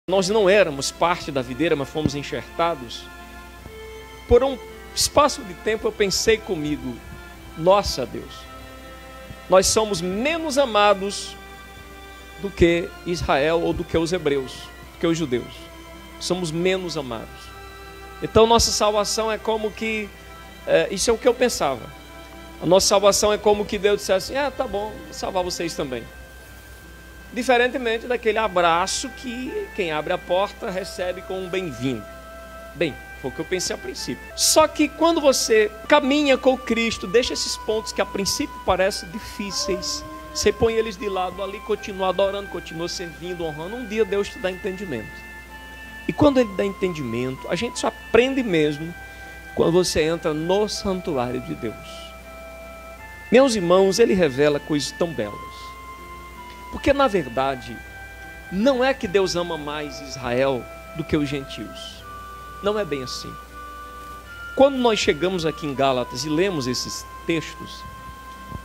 nós não éramos parte da videira, mas fomos enxertados, por um espaço de tempo eu pensei comigo, nossa Deus, nós somos menos amados do que Israel ou do que os hebreus, do que os judeus. Somos menos amados. Então nossa salvação é como que, isso é o que eu pensava. A nossa salvação é como que Deus dissesse assim, tá bom, vou salvar vocês também. Diferentemente daquele abraço que quem abre a porta recebe com um bem-vindo. Bem, foi o que eu pensei a princípio. Só que quando você caminha com Cristo, deixa esses pontos que a princípio parecem difíceis, você põe eles de lado ali, continua adorando, continua servindo, honrando, um dia Deus te dá entendimento. E quando Ele dá entendimento, a gente só aprende mesmo quando você entra no santuário de Deus. Meus irmãos, Ele revela coisas tão belas. Porque na verdade, não é que Deus ama mais Israel do que os gentios. Não é bem assim. Quando nós chegamos aqui em Gálatas e lemos esses textos,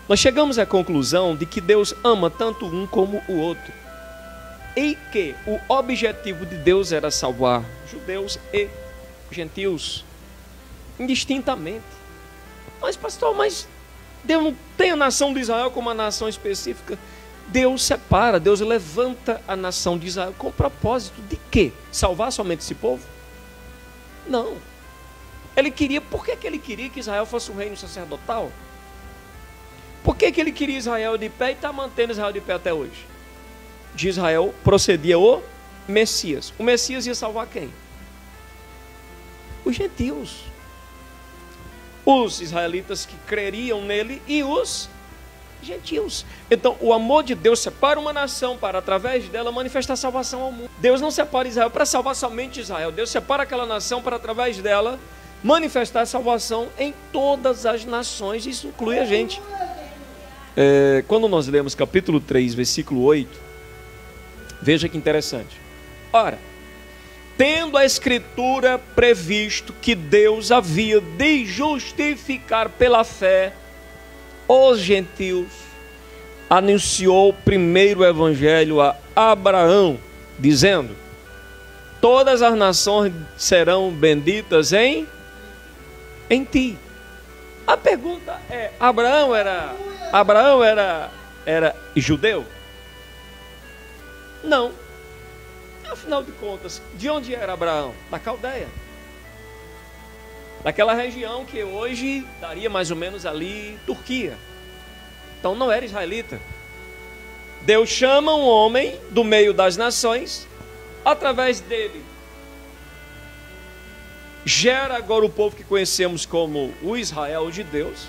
nós chegamos à conclusão de que Deus ama tanto um como o outro. E que o objetivo de Deus era salvar judeus e gentios, indistintamente. Mas pastor, Deus não tem a nação de Israel como uma nação específica. Deus separa, Deus levanta a nação de Israel com o propósito de quê? Salvar somente esse povo? Não. Ele queria, por que Ele queria que Israel fosse um reino sacerdotal? Por que Ele queria Israel de pé e está mantendo Israel de pé até hoje? De Israel procedia o Messias. O Messias ia salvar quem? Os gentios. Os israelitas que creriam nele e os gentios. Então o amor de Deus separa uma nação para através dela manifestar salvação ao mundo. Deus não separa Israel para salvar somente Israel. Deus separa aquela nação para através dela manifestar salvação em todas as nações. Isso inclui a gente. Quando nós lemos capítulo 3 versículo 8, veja que interessante. Ora, tendo a escritura previsto que Deus havia de justificar pela fé os gentios, anunciou primeiro o evangelho a Abraão, dizendo: todas as nações serão benditas em ti. A pergunta é: Abraão era judeu? Não. Afinal de contas, de onde era Abraão? Da Caldeia. Daquela região que hoje daria mais ou menos ali Turquia. Então não era israelita. Deus chama um homem do meio das nações, através dele gera agora o povo que conhecemos como o Israel de Deus,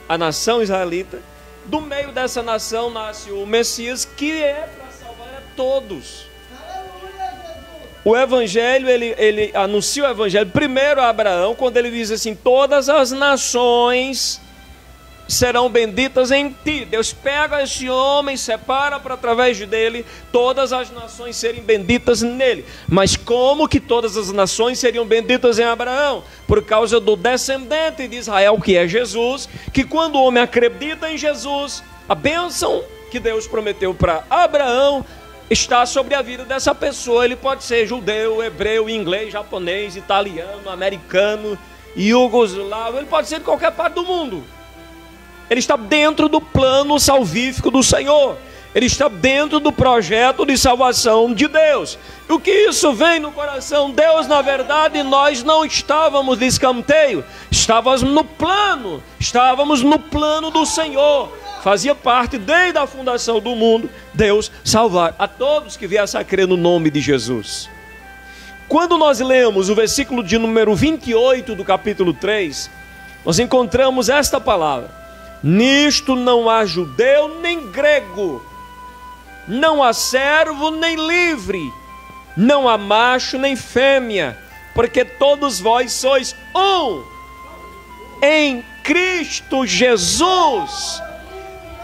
a nação israelita. Do meio dessa nação nasce o Messias, que é para salvar a todos. O evangelho, ele anuncia o evangelho primeiro a Abraão, quando ele diz assim: todas as nações serão benditas em ti. Deus pega esse homem, separa para através dele todas as nações serem benditas nele. Mas como que todas as nações seriam benditas em Abraão? Por causa do descendente de Israel, que é Jesus, que quando o homem acredita em Jesus, a bênção que Deus prometeu para Abraão está sobre a vida dessa pessoa. Ele pode ser judeu, hebreu, inglês, japonês, italiano, americano, iugoslavo, ele pode ser de qualquer parte do mundo. Ele está dentro do plano salvífico do Senhor. Ele está dentro do projeto de salvação de Deus. E o que isso vem no coração? Deus, na verdade, nós não estávamos de escanteio. Estávamos no plano do Senhor. Fazia parte, desde a fundação do mundo, Deus salvar a todos que viessem a crer no nome de Jesus. Quando nós lemos o versículo de número 28 do capítulo 3, nós encontramos esta palavra: nisto não há judeu nem grego, não há servo nem livre, não há macho nem fêmea, porque todos vós sois um em Cristo Jesus.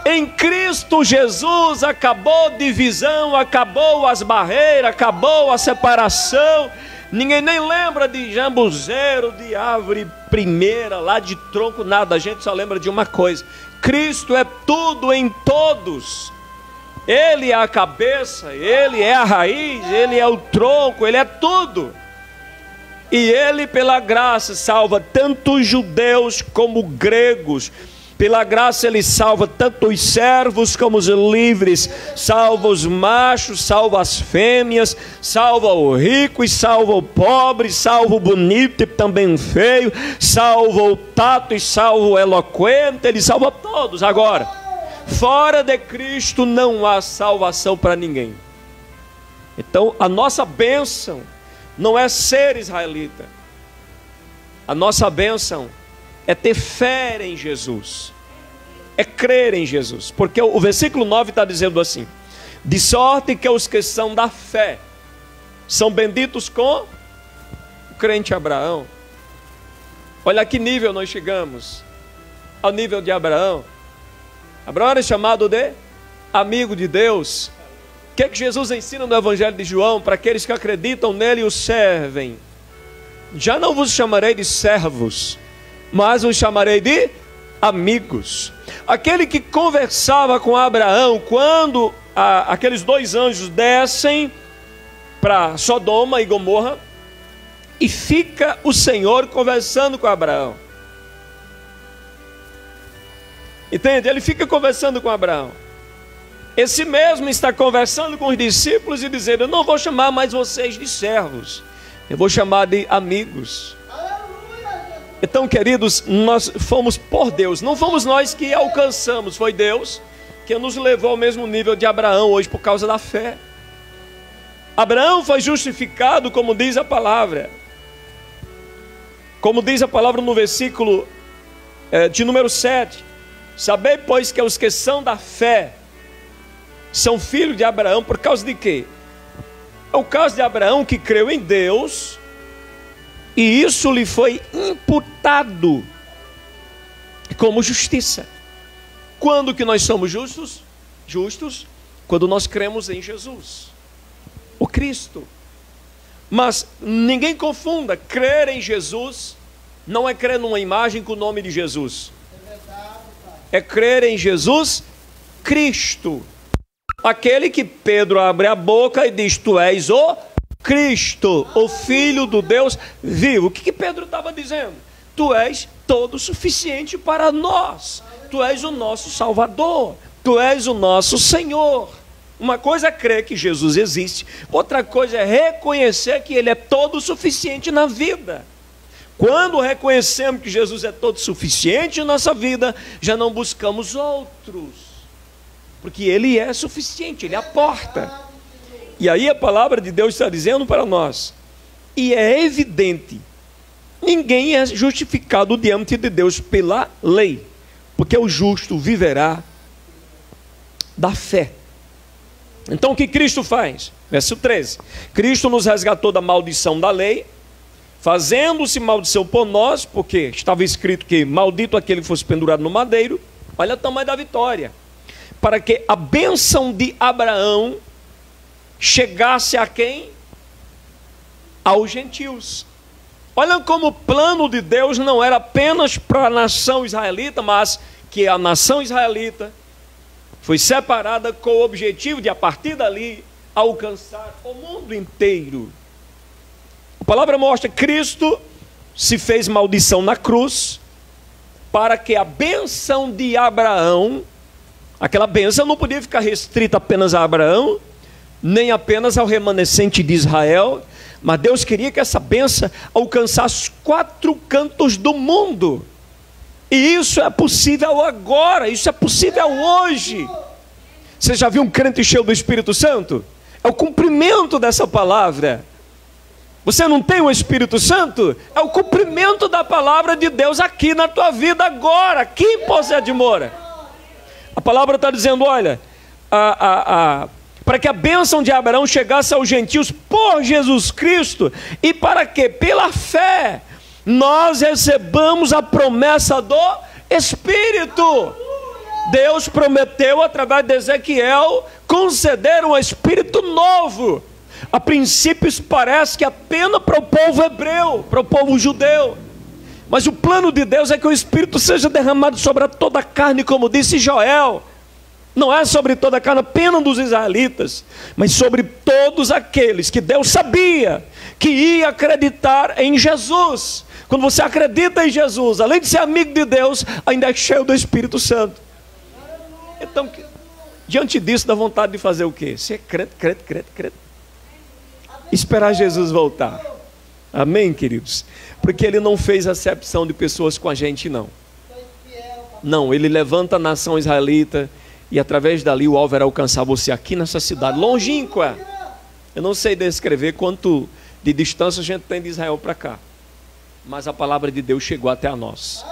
Em Cristo Jesus acabou a divisão, acabou as barreiras, acabou a separação. Ninguém nem lembra de jambuzeiro, de árvore primeira, lá de tronco, nada. A gente só lembra de uma coisa: Cristo é tudo em todos. Ele é a cabeça, Ele é a raiz, Ele é o tronco, Ele é tudo. E Ele, pela graça, salva tanto os judeus como gregos. Pela graça Ele salva tanto os servos como os livres, salva os machos, salva as fêmeas, salva o rico e salva o pobre, salva o bonito e também o feio, salva o tato e salva o eloquente, Ele salva todos. Agora, fora de Cristo não há salvação para ninguém. Então a nossa bênção não é ser israelita, a nossa bênção é ter fé em Jesus, é crer em Jesus, porque o versículo 9 está dizendo assim: de sorte que os que são da fé são benditos com o crente Abraão. Olha a que nível nós chegamos, ao nível de Abraão. Abraão era chamado de amigo de Deus. O que é que Jesus ensina no Evangelho de João? Para aqueles que acreditam nele e o servem: já não vos chamarei de servos, mas os chamarei de amigos. Aquele que conversava com Abraão quando aqueles dois anjos descem para Sodoma e Gomorra, e fica o Senhor conversando com Abraão. Entende? Ele fica conversando com Abraão. Esse mesmo está conversando com os discípulos e dizendo: eu não vou chamar mais vocês de servos, eu vou chamar de amigos. Então, queridos, nós fomos por Deus, não fomos nós que alcançamos, foi Deus que nos levou ao mesmo nível de Abraão hoje por causa da fé. Abraão foi justificado, como diz a palavra. Como diz a palavra no versículo de número 7. Sabei, pois, que os que são da fé são filhos de Abraão, por causa de quê? É o caso de Abraão que creu em Deus, e isso lhe foi imputado como justiça. Quando que nós somos justos? Justos quando nós cremos em Jesus, o Cristo. Mas ninguém confunda, crer em Jesus não é crer numa imagem com o nome de Jesus. É crer em Jesus Cristo. Aquele que Pedro abre a boca e diz: tu és o Cristo, o Filho do Deus vivo. O que Pedro estava dizendo? Tu és todo suficiente para nós. Tu és o nosso Salvador. Tu és o nosso Senhor. Uma coisa é crer que Jesus existe, outra coisa é reconhecer que Ele é todo suficiente na vida. Quando reconhecemos que Jesus é todo suficiente em nossa vida, já não buscamos outros, porque Ele é suficiente, Ele é a porta. E aí a palavra de Deus está dizendo para nós, e é evidente, ninguém é justificado diante de Deus pela lei, porque o justo viverá da fé. Então o que Cristo faz? Verso 13: Cristo nos resgatou da maldição da lei, fazendo-se maldição por nós, porque estava escrito que maldito aquele que fosse pendurado no madeiro. Olha o tamanho da vitória. Para que a bênção de Abraão chegasse a quem? Aos gentios. Olha como o plano de Deus não era apenas para a nação israelita, mas que a nação israelita foi separada com o objetivo de, a partir dali, alcançar o mundo inteiro. A palavra mostra que Cristo se fez maldição na cruz, para que a bênção de Abraão, aquela bênção não podia ficar restrita apenas a Abraão, nem apenas ao remanescente de Israel, mas Deus queria que essa bênção alcançasse os 4 cantos do mundo. E isso é possível agora, isso é possível hoje. Você já viu um crente cheio do Espírito Santo? É o cumprimento dessa palavra. Você não tem o Espírito Santo? É o cumprimento da palavra de Deus aqui na tua vida agora, aqui em Poço de Moura. A palavra está dizendo, olha, para que a bênção de Abraão chegasse aos gentios por Jesus Cristo, e para que pela fé nós recebamos a promessa do Espírito. Deus prometeu através de Ezequiel conceder um Espírito novo. A princípio isso parece que apenas para o povo hebreu, para o povo judeu, mas o plano de Deus é que o Espírito seja derramado sobre toda a carne, como disse Joel. Não é sobre toda a carne apenas dos israelitas, mas sobre todos aqueles que Deus sabia que ia acreditar em Jesus. Quando você acredita em Jesus, além de ser amigo de Deus, ainda é cheio do Espírito Santo. Então, diante disso, dá vontade de fazer o quê? Ser crente. Esperar Jesus voltar. Amém, queridos? Porque Ele não fez acepção de pessoas com a gente, não. Não, Ele levanta a nação israelita e através dali o alvo era alcançar você aqui nessa cidade, longínqua. Eu não sei descrever quanto de distância a gente tem de Israel para cá, mas a palavra de Deus chegou até a nós.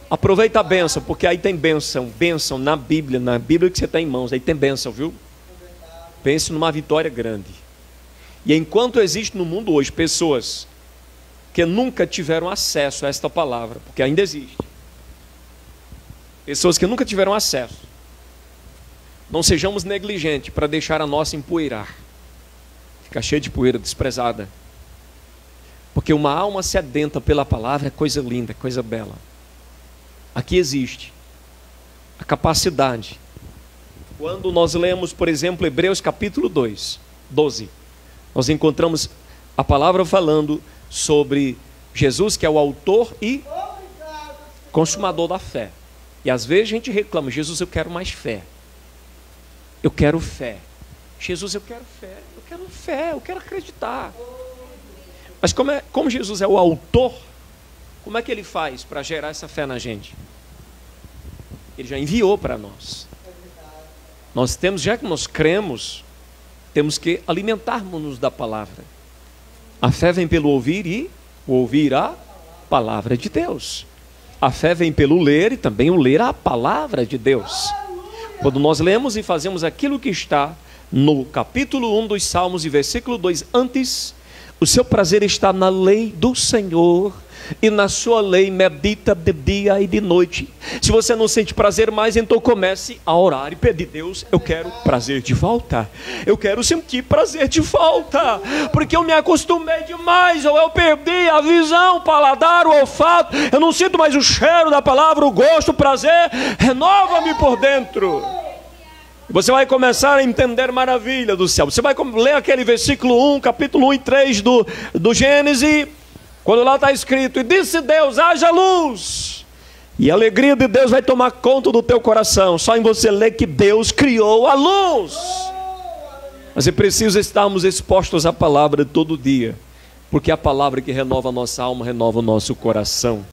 Aproveita a bênção, porque aí tem bênção na Bíblia que você tem em mãos, aí tem bênção, viu? Pense numa vitória grande. E enquanto existe no mundo hoje pessoas que nunca tiveram acesso a esta palavra, porque ainda existe, pessoas que nunca tiveram acesso, não sejamos negligentes para deixar a nossa empoeirar, ficar cheia de poeira, desprezada, porque uma alma sedenta pela palavra é coisa linda, coisa bela. Aqui existe a capacidade. Quando nós lemos, por exemplo, Hebreus capítulo 12, nós encontramos a palavra falando sobre Jesus, que é o autor e consumador da fé. E às vezes a gente reclama: Jesus, eu quero mais fé. Eu quero fé. Jesus, eu quero fé, eu quero acreditar. Mas como Jesus é o autor, como é que Ele faz para gerar essa fé na gente? Ele já enviou para nós. Nós temos, já que nós cremos, temos que alimentarmos-nos da palavra. A fé vem pelo ouvir e o ouvir a palavra de Deus. A fé vem pelo ler e também o ler a palavra de Deus. Quando nós lemos e fazemos aquilo que está no capítulo 1 dos Salmos e versículo 2 antes, o seu prazer está na lei do Senhor, e na sua lei medita de dia e de noite. Se você não sente prazer mais, então comece a orar e pedir: Deus, eu quero prazer de volta. Eu quero sentir prazer de volta, porque eu me acostumei demais, ou eu perdi a visão, o paladar, o olfato. Eu não sinto mais o cheiro da palavra, o gosto, o prazer. Renova-me por dentro. Você vai começar a entender maravilha do céu. Você vai ler aquele versículo 1, capítulo 1 e 3 do Gênesis, quando lá está escrito: e disse Deus, haja luz. E a alegria de Deus vai tomar conta do teu coração, só em você ler que Deus criou a luz. Mas é preciso estarmos expostos à palavra todo dia, porque é a palavra que renova a nossa alma, renova o nosso coração.